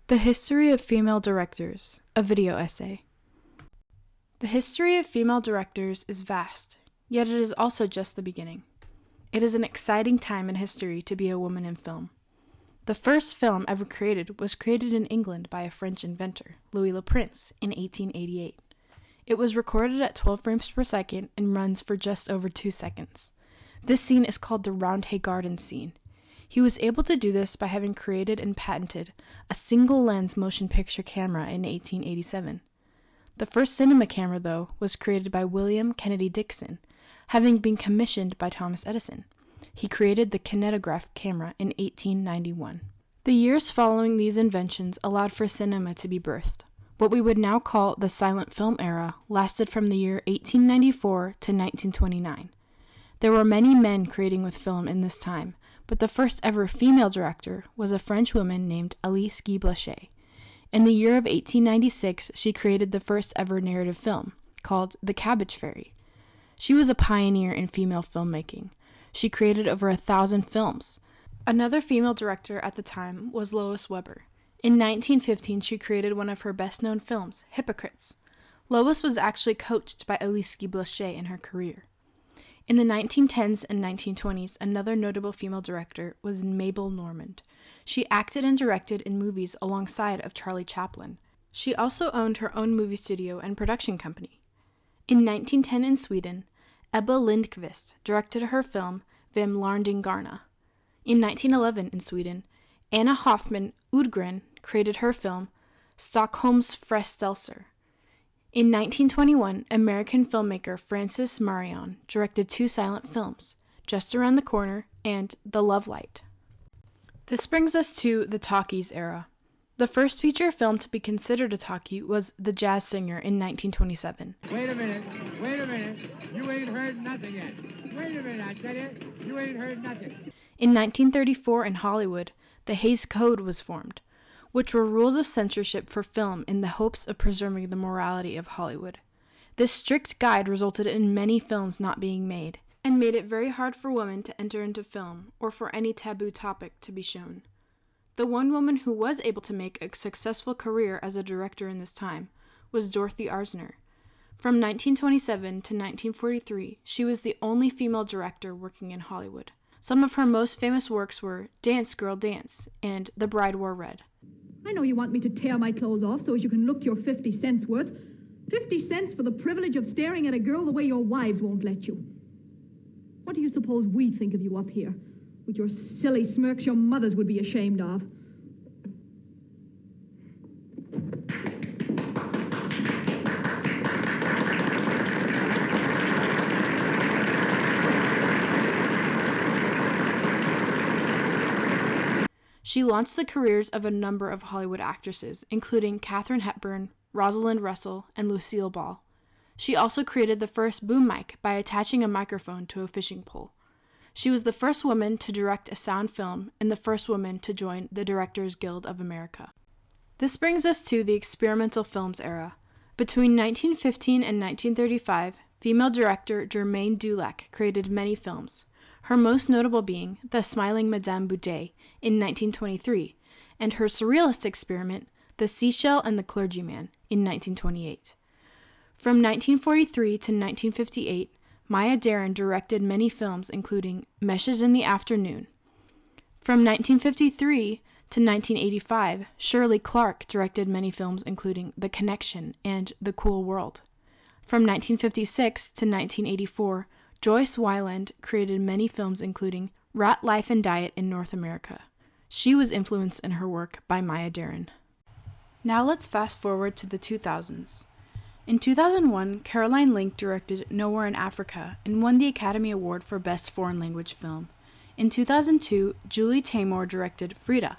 The History of Female Directors, a video essay. The history of female directors is vast, yet it is also just the beginning. It is an exciting time in history to be a woman in film. The first film ever created was created in England by a French inventor, Louis Le Prince, in 1888. It was recorded at 12 frames per second and runs for just over 2 seconds. This scene is called the Roundhay Garden scene. He was able to do this by having created and patented a single-lens motion picture camera in 1887. The first cinema camera, though, was created by William Kennedy Dixon, having been commissioned by Thomas Edison. He created the kinetograph camera in 1891. The years following these inventions allowed for cinema to be birthed. What we would now call the silent film era lasted from the year 1894 to 1929. There were many men creating with film in this time, but the first ever female director was a French woman named Guy-Blache. In the year of 1896, she created the first ever narrative film, called The Cabbage Fairy. She was a pioneer in female filmmaking. She created over 1,000 films. Another female director at the time was Lois Weber. In 1915, she created one of her best-known films, Hypocrites. Lois was actually coached by Guy-Blache in her career. In the 1910s and 1920s, another notable female director was Mabel Normand. She acted and directed in movies alongside of Charlie Chaplin. She also owned her own movie studio and production company. In 1910 in Sweden, Ebba Lindqvist directed her film Vem Larndingarna. In 1911 in Sweden, Anna Hoffman Udgren created her film Stockholms Frestelser. In 1921, American filmmaker Frances Marion directed 2 silent films, Just Around the Corner and The Love Light. This brings us to the talkies era. The first feature film to be considered a talkie was The Jazz Singer in 1927. Wait a minute. You ain't heard nothing yet. Wait a minute, I tell you ain't heard nothing. In 1934 in Hollywood, the Hays Code was formed, which were rules of censorship for film in the hopes of preserving the morality of Hollywood. This strict guide resulted in many films not being made, and made it very hard for women to enter into film, or for any taboo topic to be shown. The one woman who was able to make a successful career as a director in this time was Dorothy Arzner. From 1927 to 1943, she was the only female director working in Hollywood. Some of her most famous works were Dance Girl Dance and The Bride Wore Red. I know you want me to tear my clothes off so as you can look your 50 cents worth. 50 cents for the privilege of staring at a girl the way your wives won't let you. What do you suppose we think of you up here? With your silly smirks your mothers would be ashamed of. She launched the careers of a number of Hollywood actresses, including Katharine Hepburn, Rosalind Russell, and Lucille Ball. She also created the first boom mic by attaching a microphone to a fishing pole. She was the first woman to direct a sound film and the first woman to join the Directors Guild of America. This brings us to the experimental films era. Between 1915 and 1935, female director Germaine Dulac created many films, her most notable being The Smiling Madame Boudet in 1923, and her surrealist experiment, The Seashell and the Clergyman, in 1928. From 1943 to 1958, Maya Deren directed many films including Meshes in the Afternoon. From 1953 to 1985, Shirley Clarke directed many films including The Connection and The Cool World. From 1956 to 1984, Joyce Wyland created many films including Rat Life and Diet in North America. She was influenced in her work by Maya Deren. Now let's fast forward to the 2000s. In 2001, Caroline Link directed Nowhere in Africa and won the Academy Award for Best Foreign Language Film. In 2002, Julie Taymor directed Frida.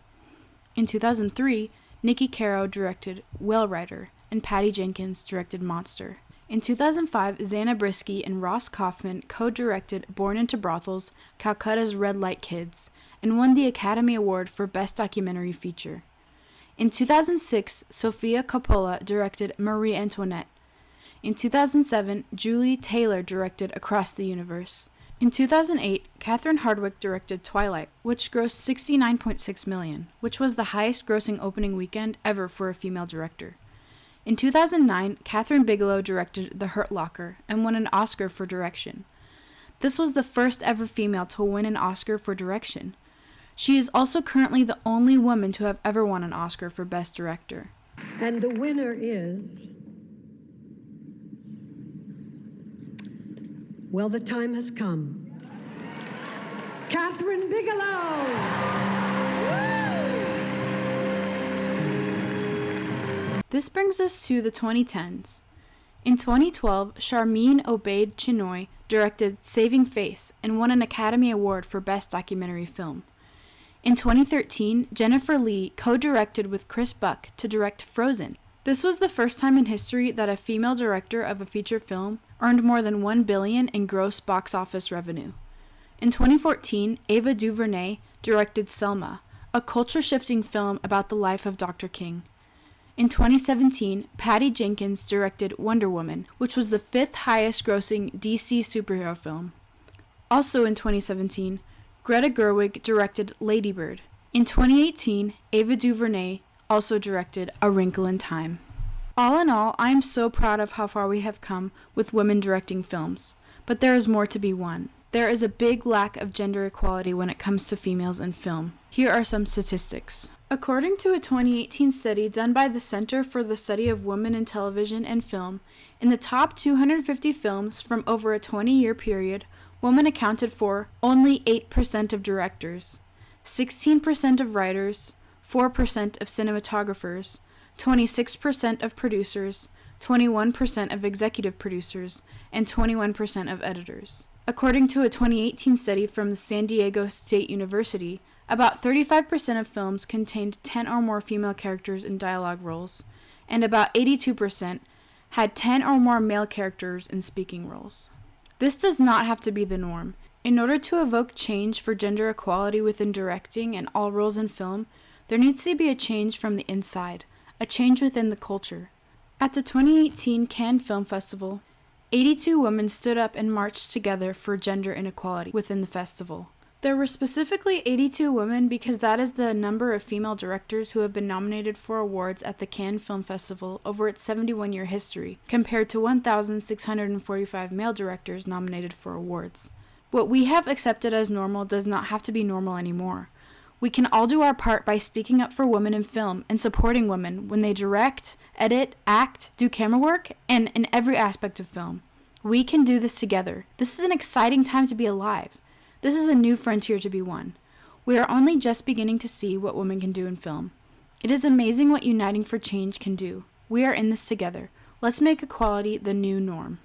In 2003, Nikki Caro directed Whale Rider, and Patty Jenkins directed Monster. In 2005, Xana Brisky and Ross Kaufman co-directed Born into Brothels, Calcutta's Red Light Kids, and won the Academy Award for Best Documentary Feature. In 2006, Sofia Coppola directed Marie Antoinette. In 2007, Julie Taylor directed Across the Universe. In 2008, Catherine Hardwicke directed Twilight, which grossed $69.6 million, which was the highest grossing opening weekend ever for a female director. In 2009, Kathryn Bigelow directed The Hurt Locker and won an Oscar for direction. This was the first ever female to win an Oscar for direction. She is also currently the only woman to have ever won an Oscar for Best Director. And the winner is... Well, the time has come. Kathryn Bigelow! This brings us to the 2010s. In 2012, Charmine Obaid-Chinoy directed Saving Face and won an Academy Award for Best Documentary Film. In 2013, Jennifer Lee co-directed with Chris Buck to direct Frozen. This was the first time in history that a female director of a feature film earned more than $1 billion in gross box office revenue. In 2014, Ava DuVernay directed Selma, a culture-shifting film about the life of Dr. King. In 2017, Patty Jenkins directed Wonder Woman, which was the 5th highest-grossing DC superhero film. Also in 2017, Greta Gerwig directed Lady Bird. In 2018, Ava DuVernay also directed A Wrinkle in Time. All in all, I am so proud of how far we have come with women directing films, but there is more to be won. There is a big lack of gender equality when it comes to females in film. Here are some statistics. According to a 2018 study done by the Center for the Study of Women in Television and Film, in the top 250 films from over a 20-year period, women accounted for only 8% of directors, 16% of writers, 4% of cinematographers, 26% of producers, 21% of executive producers, and 21% of editors. According to a 2018 study from the San Diego State University, about 35% of films contained 10 or more female characters in dialogue roles, and about 82% had 10 or more male characters in speaking roles. This does not have to be the norm. In order to evoke change for gender equality within directing and all roles in film, there needs to be a change from the inside, a change within the culture. At the 2018 Cannes Film Festival, 82 women stood up and marched together for gender inequality within the festival. There were specifically 82 women because that is the number of female directors who have been nominated for awards at the Cannes Film Festival over its 71-year history, compared to 1,645 male directors nominated for awards. What we have accepted as normal does not have to be normal anymore. We can all do our part by speaking up for women in film and supporting women when they direct, edit, act, do camera work, and in every aspect of film. We can do this together. This is an exciting time to be alive. This is a new frontier to be won. We are only just beginning to see what women can do in film. It is amazing what uniting for change can do. We are in this together. Let's make equality the new norm.